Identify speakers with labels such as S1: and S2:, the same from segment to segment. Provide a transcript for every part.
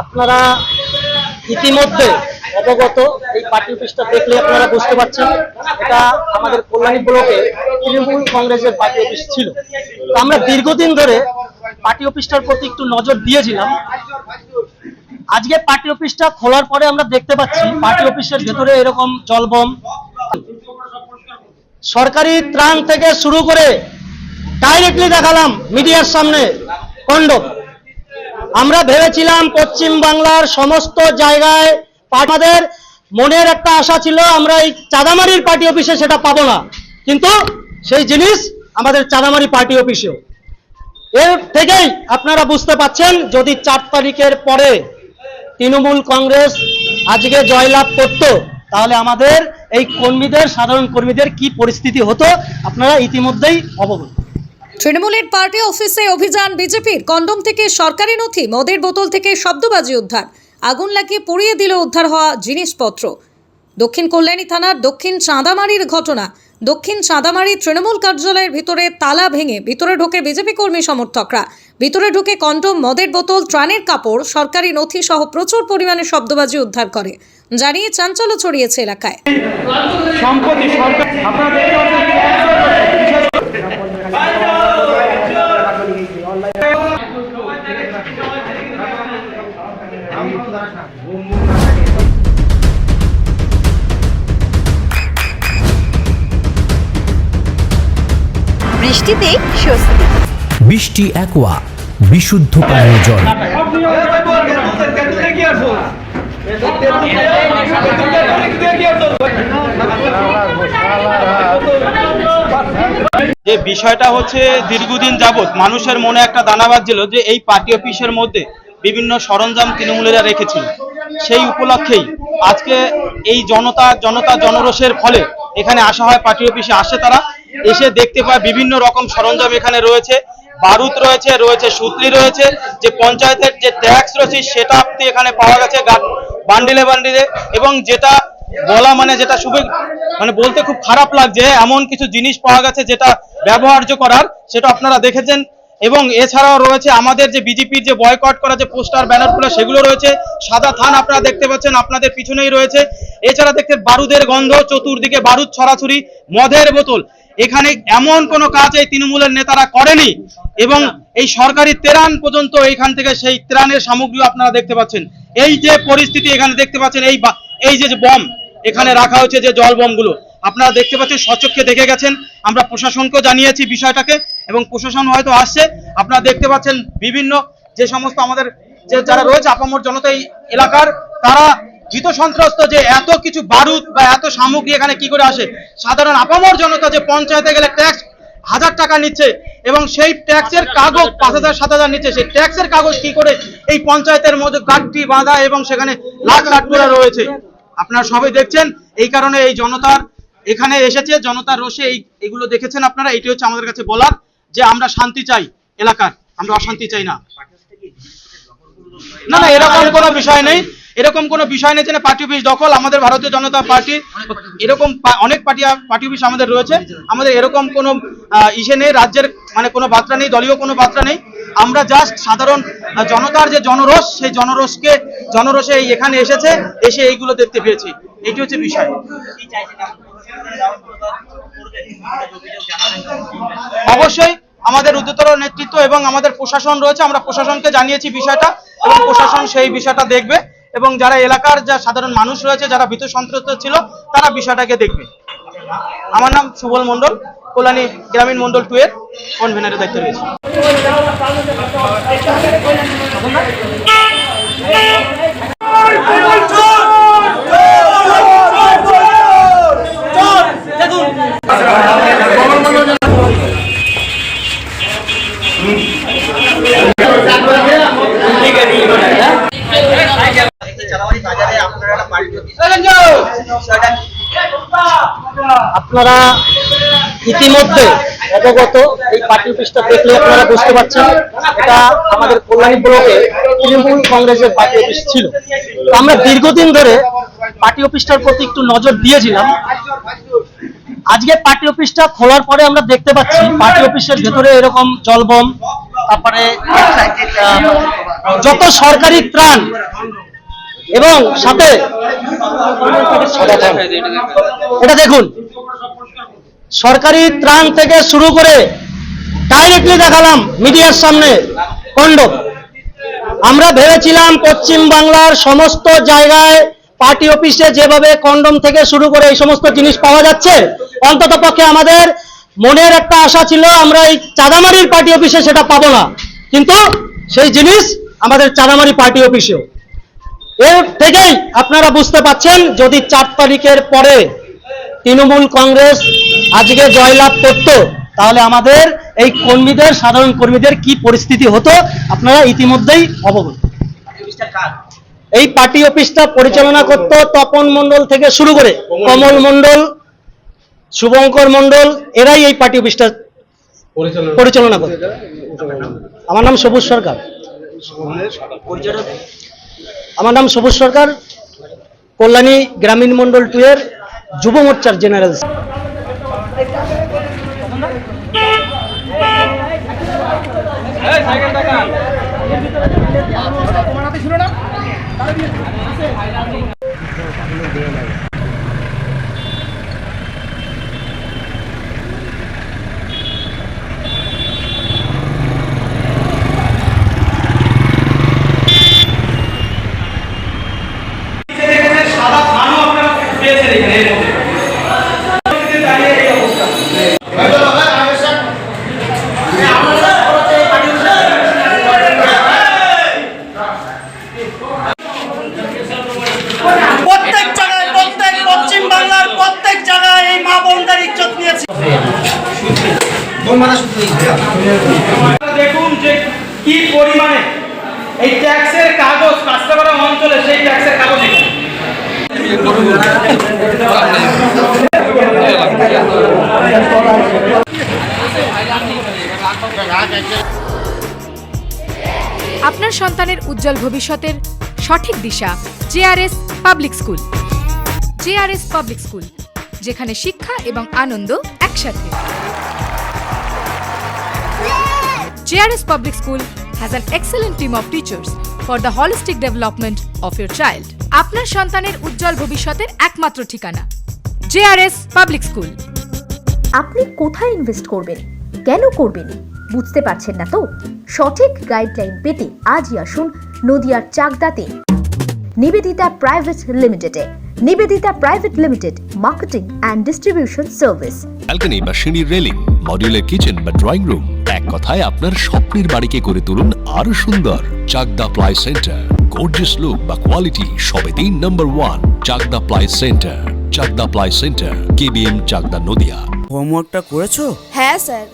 S1: আপনারা ইতিমধ্যে অবগত, এই পার্টি অফিসটা দেখলে আপনারা বুঝতে পারছেন এটা আমাদের কল্যাণী ব্লকে তৃণমূল কংগ্রেসের পার্টি অফিস ছিল। তো আমরা দীর্ঘদিন ধরে পার্টি অফিসটার প্রতি একটু নজর দিয়েছিলাম। আজকে পার্টি অফিসটা খোলার পরে আমরা দেখতে পাচ্ছি পার্টি অফিসের ভেতরে এরকম জলবম, সরকারি ত্রাণ থেকে শুরু করে ডাইরেক্টলি দেখালাম মিডিয়ার সামনে কন্ডম। আমরা ভেবেছিলাম পশ্চিম বাংলার সমস্ত জায়গায় আমাদের মনের একটা আশা ছিল আমরা এই চাঁদামারির পার্টি অফিসে সেটা পাবো না, কিন্তু সেই জিনিস আমাদের চাঁদামারি পার্টি অফিসেও। এর থেকেই আপনারা বুঝতে পাচ্ছেন যদি 4 তারিখের পরে তৃণমূল কংগ্রেস আজকে জয়লাভ করত তাহলে আমাদের এই কর্মীদের, সাধারণ কর্মীদের কি পরিস্থিতি হতো আপনারা ইতিমধ্যেই অবগত।
S2: তৃণমূলের পার্টি অফিসে অভিযান বিজেপির। কন্ডম থেকে সরকারি নথি, মদের বোতল থেকে শব্দবাজি উদ্ধার, আগুন লাগিয়ে পুড়িয়ে দিল উদ্ধার হওয়া জিনিসপত্র। দক্ষিণ কল্যাণী থানার দক্ষিণ চাঁদামারির ঘটনা। দক্ষিণ চাঁদামারি তৃণমূল কার্যালয়ের ভিতরে তালা ভেঙে ভিতরে ঢোকে বিজেপি কর্মী সমর্থকরা। ভিতরে ঢুকে কন্ডম, মদের বোতল, ত্রাণের কাপড়, সরকারি নথি সহ প্রচুর পরিমাণে শব্দবাজি উদ্ধার করে, জানিয়ে চাঞ্চল্য ছড়িয়েছে এলাকায়।
S3: বৃষ্টিতে স্বস্তি।
S4: বৃষ্টি অ্যাকোয়া, বিশুদ্ধ পানীয় জল।
S5: যে বিষয়টা হচ্ছে দীর্ঘদিন যাবত মানুষের মনে একটা দানা বাজছিল যে এই পার্টি অফিসের মধ্যে বিভিন্ন সরঞ্জাম তৃণমূলেরা রেখেছিল। সেই উপলক্ষেই আজকে এই জনরোষের ফলে এখানে আসা হয়, পার্টি অফিসে আসে, তারা এসে দেখতে পায় বিভিন্ন রকম সরঞ্জাম এখানে রয়েছে, বারুদ রয়েছে, সুতলি রয়েছে, যে পঞ্চায়েতের যে ট্যাক্স রয়েছে সেটা এখানে পাওয়া গেছে বান্ডিলে বান্ডিলে। এবং যেটা বলা যেটা বলতে খুব খারাপ লাগছে, এমন কিছু জিনিস পাওয়া গেছে যেটা ব্যবহার্য করার, সেটা আপনারা দেখেছেন। এবং এছাড়াও রয়েছে আমাদের যে বিজেপির যে বয়কট করা যে পোস্টার ব্যানারগুলো সেগুলো রয়েছে, সাদা থান আপনারা দেখতে পাচ্ছেন, আপনাদের পিছনেই রয়েছে। এছাড়া দেখতে বারুদের গন্ধ, চতুর্দিকে বারুদ ছড়াছড়ি, মদের বোতল। এখানে এমন কোনো কাজ এই তৃণমূলের নেতারা করেনি। এবং এই সরকারি ত্রাণ পর্যন্ত এইখান থেকে সেই ত্রাণের সামগ্রী আপনারা দেখতে পাচ্ছেন। এই যে পরিস্থিতি এখানে দেখতে পাচ্ছেন, এই যে বম এখানে রাখা হয়েছে, যে জল বমগুলো আপনারা দেখতে পাচ্ছেন, স্বচক্ষে দেখে গেছেন। আমরা প্রশাসনকেও জানিয়েছি বিষয়টাকে এবং প্রশাসন হয়তো আসছে। আপনারা দেখতে পাচ্ছেন বিভিন্ন যে সমস্ত আমাদের যে যারা রয়েছে আপামর জনতা এই এলাকার, তারা ভীত সন্ত্রস্ত যে এত কিছু বারুদ বা এত সামগ্রী এখানে কি করে আসে। সাধারণ আপামর জনতা যে পঞ্চায়েতে গেলে ট্যাক্স 1000 টাকা নিচ্ছে এবং সেই ট্যাক্সের কাগজ 5000 7000 নিচ্ছে, সেই ট্যাক্সের কাগজ কি করে এই পঞ্চায়েতের মধ্যে গাঁটটি বাঁধা এবং সেখানে লাখ লাখ করে রয়েছে আপনারা সবাই দেখছেন। এই কারণে এই জনতার এখানে এসেছে, জনতার রোষে এইগুলো দেখেছেন আপনারা। এটি হচ্ছে আমাদের কাছে বলার যে আমরা শান্তি চাই এলাকার, আমরা অশান্তি চাই না। না, এরকম কোনো বিষয় নেই, এরকম কোনো বিষয় নেই যে পার্টি অফিস দখল। আমাদের ভারতীয় জনতা পার্টি এরকম অনেক পার্টি অফিস আমাদের রয়েছে, আমাদের এরকম কোনো ইসে নেই, রাজ্যের কোনো বার্তা নেই, দলীয় কোনো বার্তা নেই। আমরা জাস্ট সাধারণ জনতার যে জনরোষ, সেই জনরোষে এখানে এসে এইগুলো দেখতে পেয়েছি, এটি হচ্ছে বিষয়। অবশ্যই আমাদের উচ্চতর নেতৃত্ব এবং আমাদের প্রশাসন রয়েছে, আমরা প্রশাসনকে জানিয়েছি বিষয়টা এবং প্রশাসন সেই বিষয়টা দেখবে এবং যারা এলাকার যা সাধারণ মানুষ রয়েছে যারা ভীত সন্ত্রস্ত ছিল তারা বিষয়টাকে দেখবে। আমার নাম সুবল মণ্ডল, কল্যাণী গ্রামীণ মণ্ডল 2 এর কনভেনারের দায়িত্বে রয়েছে।
S1: আপনারা ইতিমধ্যে অবগত, এই পার্টি অফিসটা দেখলে আপনারা বুঝতে পারছেন এটা আমাদের কল্যাণী ব্লকে তৃণমূল কংগ্রেসের পার্টি অফিস ছিল। তো আমরা দীর্ঘদিন ধরে পার্টি অফিসটার প্রতি একটু নজর দিয়েছিলাম। আজকে পার্টি অফিসটা খোলার পরে আমরা দেখতে পাচ্ছি পার্টি অফিসের ভেতরে এরকম জলবম, তারপরে যত সরকারি ত্রাণ এবং সাথে এটা দেখুন, সরকারি ত্রাণ থেকে শুরু করে ডাইরেক্টলি দেখালাম মিডিয়ার সামনে কন্ডম। আমরা ভেবেছিলাম পশ্চিম বাংলার সমস্ত জায়গায় পার্টি অফিসে যেভাবে কন্ডম থেকে শুরু করে এই সমস্ত জিনিস পাওয়া যাচ্ছে, অন্তত পক্ষে আমাদের মনের একটা আশা ছিল আমরা এই চাঁদামারির পার্টি অফিসে সেটা পাবো না, কিন্তু সেই জিনিস আমাদের চাঁদামারি পার্টি অফিসেও। এর থেকেই আপনারা বুঝতে পাচ্ছেন, যদি 4 তারিখের পরে তৃণমূল কংগ্রেস আজকে জয়লাভ করত, তাহলে আমাদের এই কর্মীদের, সাধারণ কর্মীদের কি পরিস্থিতি হতো আপনারা ইতিমধ্যেই অবগত। এই পার্টি অফিসটা পরিচালনা করত তপন মণ্ডল থেকে শুরু করে কমল মণ্ডল, শুভঙ্কর মণ্ডল, এরাই এই পার্টি অফিসটা পরিচালনা করত। আমার নাম সবুজ সরকার। আমার নাম সবুজ সরকার, কল্যাণী গ্রামীণ মণ্ডল 2 এর যুব মোর্চার জেনারেল। প্রত্যেক জায়গায়, প্রত্যেক পশ্চিম বাংলার প্রত্যেক জায়গায় এই মা বোনদের ইজ্জত নিয়েছে।
S5: দেখুন যে কি পরিমাণে এই ট্যাক্সের কাগজ কাস্টমার অঞ্চলে, সেই ট্যাক্সের কাগজ
S3: আপনার সন্তানের উজ্জ্বল ভবিষ্যতের সঠিক দিশা JRS public school. JRS public school, যেখানে শিক্ষা এবং আনন্দ একসাথে। JRS public school has an excellent team of teachers for the holistic development of your child. আপনার সন্তানের উজ্জ্বল ভবিষ্যতের একমাত্র ঠিকানা জেআরএস পাবলিক স্কুল।
S6: আপনি কোথায় ইনভেস্ট করবেন, কেন করবেন, বুঝতে পারছেন না তো? সঠিক গাইডলাইন পেতে আজই আসুন নদিয়ার চাকদাতে নিবেদিতা প্রাইভেট লিমিটেডে। Nivedita private limited, marketing and distribution service.
S7: Balcony বা সিঁড়ির রেলিং, মডিউলার কিচেন বা ড্রয়িং রুম, এক কথায় আপনার স্বপ্নের বাড়িকে করে তুলুন আরো সুন্দর। Chakdah ply centre, gorgeous look বা কোয়ালিটি সবেতেই number 1। Chakdah ply centre, Chakdah ply centre, KBM, Chakdah, Nadia.
S8: হোমওয়ার্কটা করেছো?
S9: হ্যাঁ স্যার।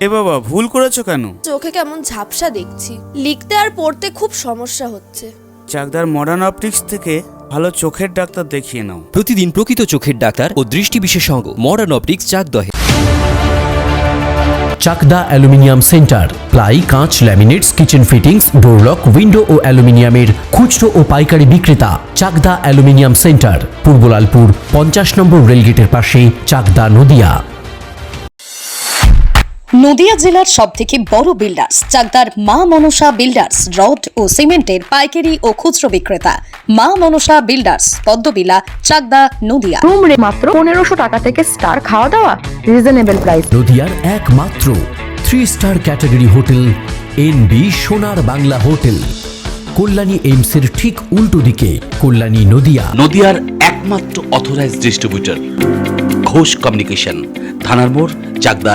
S8: এ বাবা, ভুল করেছো কেন?
S9: চোখে কেমন ঝাপসা দেখছি, লিখতে আর পড়তে খুব সমস্যা হচ্ছে।
S8: চাকদার মডার্ন অপটিক্স থেকে ভালো চোখের ডাক্তার দেখিয়ে নাও।
S4: প্রতিদিন প্রকৃত চোখের ডাক্তার ও দৃষ্টি বিশেষজ্ঞ মডার্ন অপটিক্স চাকদহে। চাকদা অ্যালুমিনিয়াম সেন্টার, প্লাই, কাঁচ, laminates, kitchen fittings, door lock, window ও অ্যালুমিনিয়ামের খুচরো ও পাইকারি বিক্রেতা। Chakdah aluminium centre, Purbalalpur 50 number রেলগেটের পাশে, চাকদা, নদিয়া।
S2: নদিয়া জেলার সবথেকে বড় বিল্ডার্স চাকদার মা মনসা বিল্ডার্স, রড ও সিমেন্টের পাইকারি ও খুচরো বিক্রেতা। মা মনসা বিল্ডার্স, পদ্মবিলা, চাকদা, নদিয়া।
S6: রুম রে মাত্র 1500 টাকা থেকে স্টার, খাওয়া দাওয়া রিজনেবল প্রাইস।
S4: নদিয়ার একমাত্র 3 স্টার ক্যাটাগরি হোটেল এনবি সোনার বাংলা হোটেল, কল্যাণী এইমসের ঠিক উল্টো দিকে, কল্যাণী, নদিয়া।
S10: নদিয়ার একমাত্র অথরাইজড ডিস্ট্রিবিউটর ঘোষ কমিউনিকেশন, থানার মোড়, চাকদা।